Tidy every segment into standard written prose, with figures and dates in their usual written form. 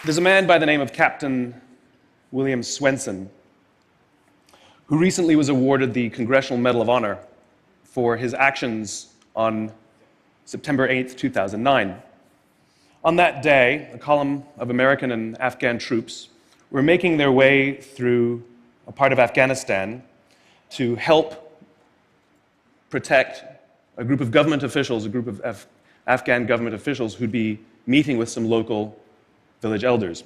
There's a man by the name of Captain William Swenson who recently was awarded the Congressional Medal of Honor for his actions on September 8th, 2009. On that day, a column of American and Afghan troops were making their way through a part of Afghanistan to help protect a group of government officials, a group of Afghan government officials who'd be meeting with some local village elders.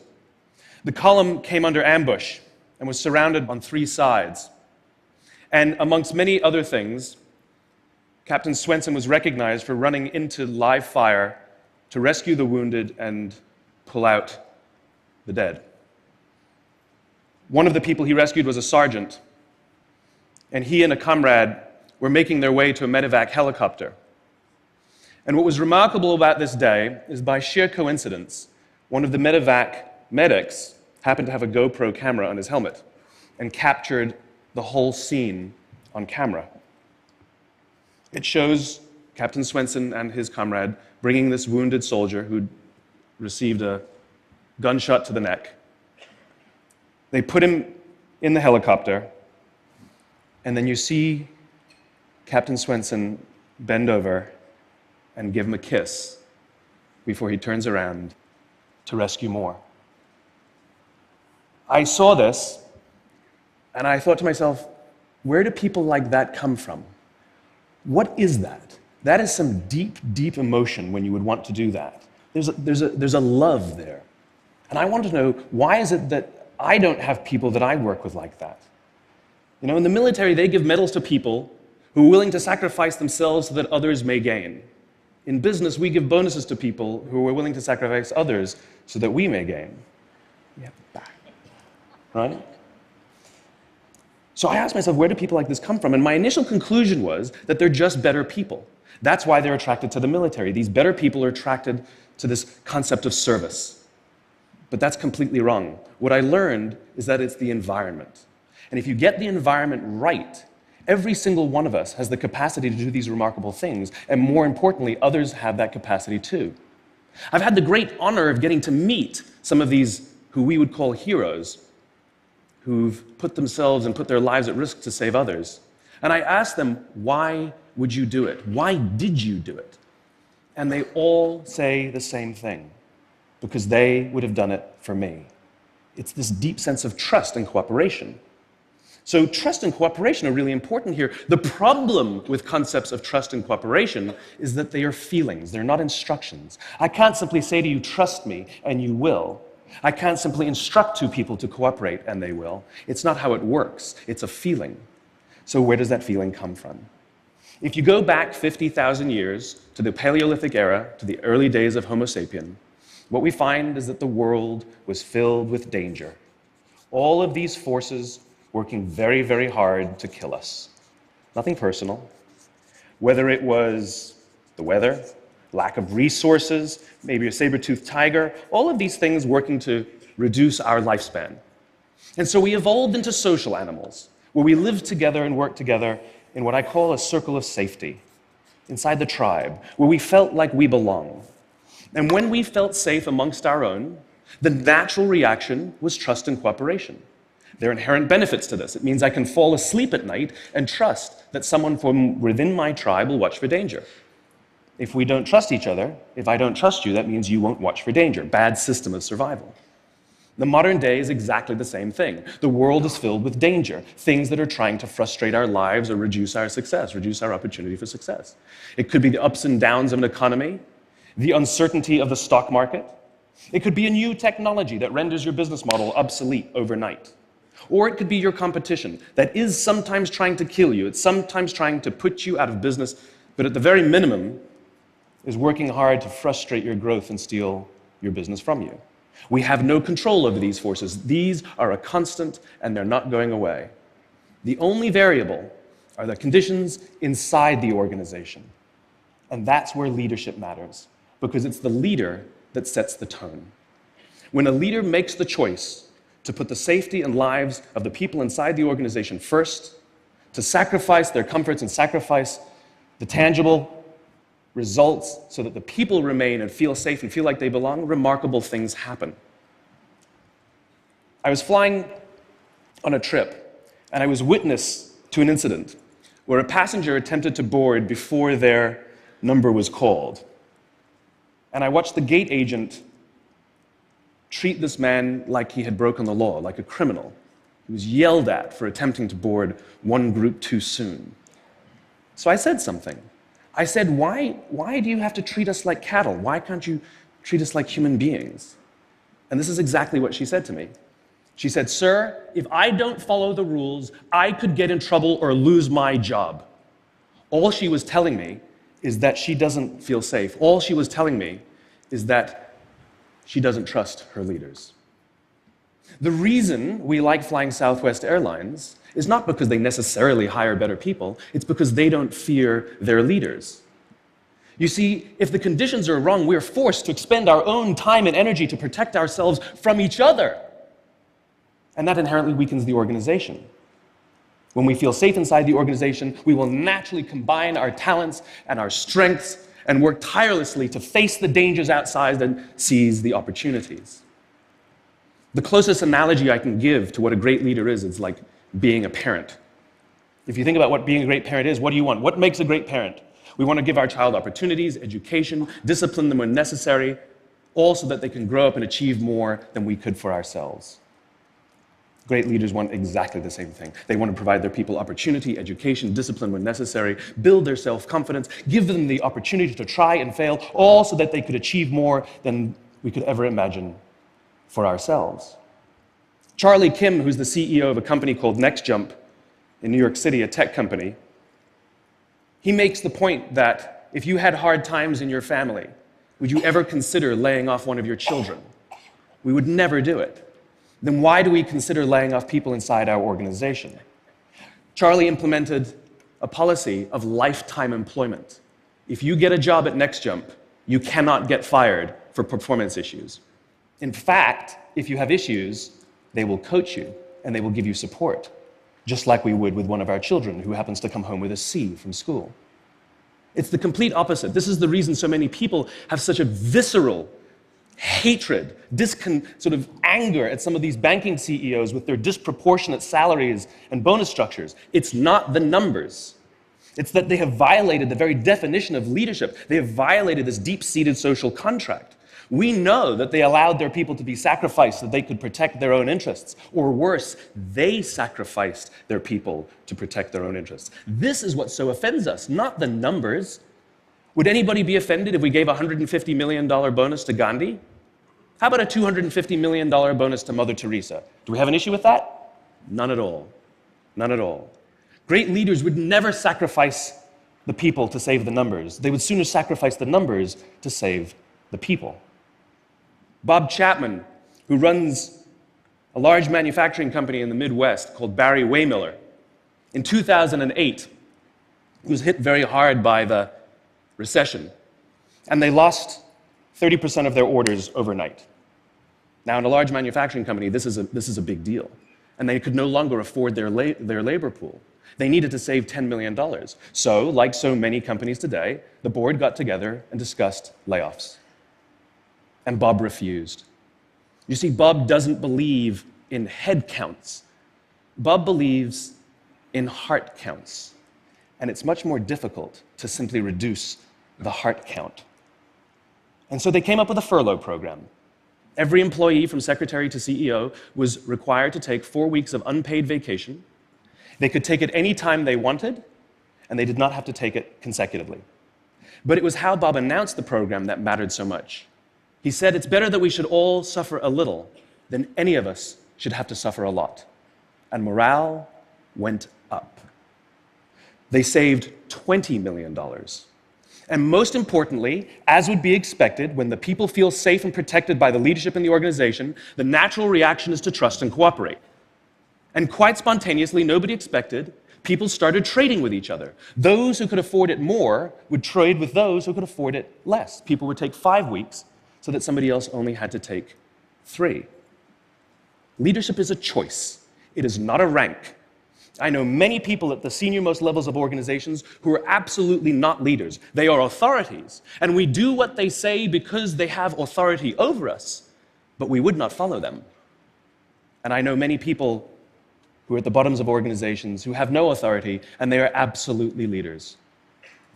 The column came under ambush and was surrounded on three sides. And amongst many other things, Captain Swenson was recognized for running into live fire to rescue the wounded and pull out the dead. One of the people he rescued was a sergeant, and he and a comrade were making their way to a medevac helicopter. And what was remarkable about this day is, by sheer coincidence, one of the medevac medics happened to have a GoPro camera on his helmet and captured the whole scene on camera. It shows Captain Swenson and his comrade bringing this wounded soldier who'd received a gunshot to the neck. They put him in the helicopter, and then you see Captain Swenson bend over and give him a kiss before he turns around to rescue more. I saw this, and I thought to myself, where do people like that come from? What is that? That is some deep, deep emotion when you would want to do that. There's a love there. And I want to know, why is it that I don't have people that I work with like that? You know, in the military, they give medals to people who are willing to sacrifice themselves so that others may gain. In business, we give bonuses to people who are willing to sacrifice others so that we may gain. We have it back, right? So I asked myself, where do people like this come from? And my initial conclusion was that they're just better people. That's why they're attracted to the military. These better people are attracted to this concept of service. But that's completely wrong. What I learned is that it's the environment. And if you get the environment right, every single one of us has the capacity to do these remarkable things, and more importantly, others have that capacity too. I've had the great honor of getting to meet some of these who we would call heroes, who've put themselves and put their lives at risk to save others. And I asked them, why would you do it? Why did you do it? And they all say the same thing, because they would have done it for me. It's this deep sense of trust and cooperation. So trust and cooperation are really important here. The problem with concepts of trust and cooperation is that they are feelings, they're not instructions. I can't simply say to you, trust me, and you will. I can't simply instruct two people to cooperate, and they will. It's not how it works. It's a feeling. So where does that feeling come from? If you go back 50,000 years to the Paleolithic era, to the early days of Homo sapien, what we find is that the world was filled with danger. All of these forces working very, very hard to kill us. Nothing personal. Whether it was the weather, lack of resources, maybe a saber-toothed tiger, all of these things working to reduce our lifespan. And so we evolved into social animals, where we lived together and worked together in what I call a circle of safety, inside the tribe, where we felt like we belong. And when we felt safe amongst our own, the natural reaction was trust and cooperation. There are inherent benefits to this. It means I can fall asleep at night and trust that someone from within my tribe will watch for danger. If we don't trust each other, if I don't trust you, that means you won't watch for danger. Bad system of survival. The modern day is exactly the same thing. The world is filled with danger, things that are trying to frustrate our lives or reduce our success, reduce our opportunity for success. It could be the ups and downs of an economy, the uncertainty of the stock market. It could be a new technology that renders your business model obsolete overnight. Or it could be your competition that is sometimes trying to kill you. It's sometimes trying to put you out of business, but at the very minimum is working hard to frustrate your growth and steal your business from you. We have no control over these forces. These are a constant, and they're not going away. The only variable are the conditions inside the organization. And that's where leadership matters, because it's the leader that sets the tone. When a leader makes the choice to put the safety and lives of the people inside the organization first, to sacrifice their comforts and sacrifice the tangible results so that the people remain and feel safe and feel like they belong, remarkable things happen. I was flying on a trip, and I was witness to an incident where a passenger attempted to board before their number was called. And I watched the gate agent treat this man like he had broken the law, like a criminal. He was yelled at for attempting to board one group too soon. So I said something. I said, why do you have to treat us like cattle? Why can't you treat us like human beings? And this is exactly what she said to me. She said, "Sir, if I don't follow the rules, I could get in trouble or lose my job." All she was telling me is that she doesn't feel safe. All she was telling me is that she doesn't trust her leaders. The reason we like flying Southwest Airlines is not because they necessarily hire better people, it's because they don't fear their leaders. You see, if the conditions are wrong, we're forced to expend our own time and energy to protect ourselves from each other. And that inherently weakens the organization. When we feel safe inside the organization, we will naturally combine our talents and our strengths and work tirelessly to face the dangers outside and seize the opportunities. The closest analogy I can give to what a great leader is, it's like being a parent. If you think about what being a great parent is, what do you want? What makes a great parent? We want to give our child opportunities, education, discipline them when necessary, all so that they can grow up and achieve more than we could for ourselves. Great leaders want exactly the same thing. They want to provide their people opportunity, education, discipline when necessary, build their self-confidence, give them the opportunity to try and fail, all so that they could achieve more than we could ever imagine for ourselves. Charlie Kim, who's the CEO of a company called NextJump in New York City, a tech company, he makes the point that if you had hard times in your family, would you ever consider laying off one of your children? We would never do it. Then why do we consider laying off people inside our organization? Charlie implemented a policy of lifetime employment. If you get a job at NextJump, you cannot get fired for performance issues. In fact, if you have issues, they will coach you and they will give you support, just like we would with one of our children who happens to come home with a C from school. It's the complete opposite. This is the reason so many people have such a visceral hatred, sort of anger at some of these banking CEOs with their disproportionate salaries and bonus structures. It's not the numbers. It's that they have violated the very definition of leadership. They have violated this deep-seated social contract. We know that they allowed their people to be sacrificed so that they could protect their own interests. Or worse, they sacrificed their people to protect their own interests. This is what so offends us, not the numbers. Would anybody be offended if we gave a $150 million bonus to Gandhi? How about a $250 million bonus to Mother Teresa? Do we have an issue with that? None at all. None at all. Great leaders would never sacrifice the people to save the numbers. They would sooner sacrifice the numbers to save the people. Bob Chapman, who runs a large manufacturing company in the Midwest called Barry Waymiller, in 2008, he was hit very hard by the recession, and they lost 30% of their orders overnight. Now, in a large manufacturing company, this is a big deal, and they could no longer afford their labor pool. They needed to save $10 million. So, like so many companies today, the board got together and discussed layoffs. And Bob refused. You see, Bob doesn't believe in head counts. Bob believes in heart counts. And it's much more difficult to simply reduce the heart count. And so they came up with a furlough program. Every employee, from secretary to CEO, was required to take 4 weeks of unpaid vacation. They could take it any time they wanted, and they did not have to take it consecutively. But it was how Bob announced the program that mattered so much. He said, "It's better that we should all suffer a little than any of us should have to suffer a lot." And morale went up. They saved $20 million. And most importantly, as would be expected, when the people feel safe and protected by the leadership in the organization, the natural reaction is to trust and cooperate. And quite spontaneously, nobody expected, people started trading with each other. Those who could afford it more would trade with those who could afford it less. People would take 5 weeks so that somebody else only had to take 3. Leadership is a choice. It is not a rank. I know many people at the senior-most levels of organizations who are absolutely not leaders. They are authorities, and we do what they say because they have authority over us, but we would not follow them. And I know many people who are at the bottoms of organizations who have no authority, and they are absolutely leaders.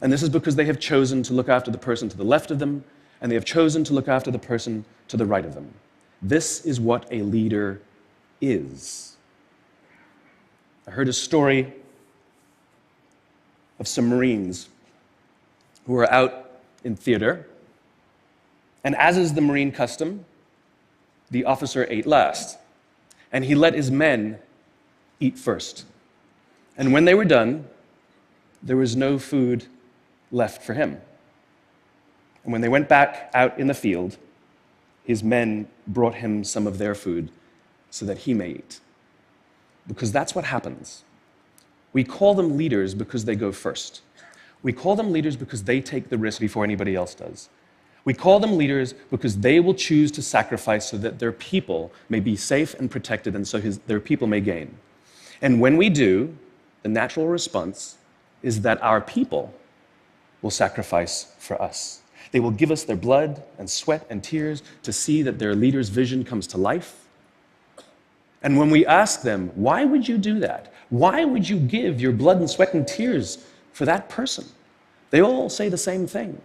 And this is because they have chosen to look after the person to the left of them, and they have chosen to look after the person to the right of them. This is what a leader is. I heard a story of some Marines who were out in theater, and as is the Marine custom, the officer ate last, and he let his men eat first. And when they were done, there was no food left for him. And when they went back out in the field, his men brought him some of their food so that he may eat. Because that's what happens. We call them leaders because they go first. We call them leaders because they take the risk before anybody else does. We call them leaders because they will choose to sacrifice so that their people may be safe and protected, and so their people may gain. And when we do, the natural response is that our people will sacrifice for us. They will give us their blood and sweat and tears to see that their leader's vision comes to life. And when we ask them, why would you do that? Why would you give your blood and sweat and tears for that person? They all say the same thing.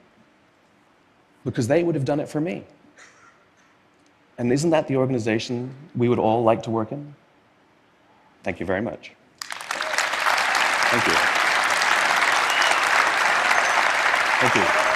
Because they would have done it for me. And isn't that the organization we would all like to work in? Thank you very much. Thank you. Thank you.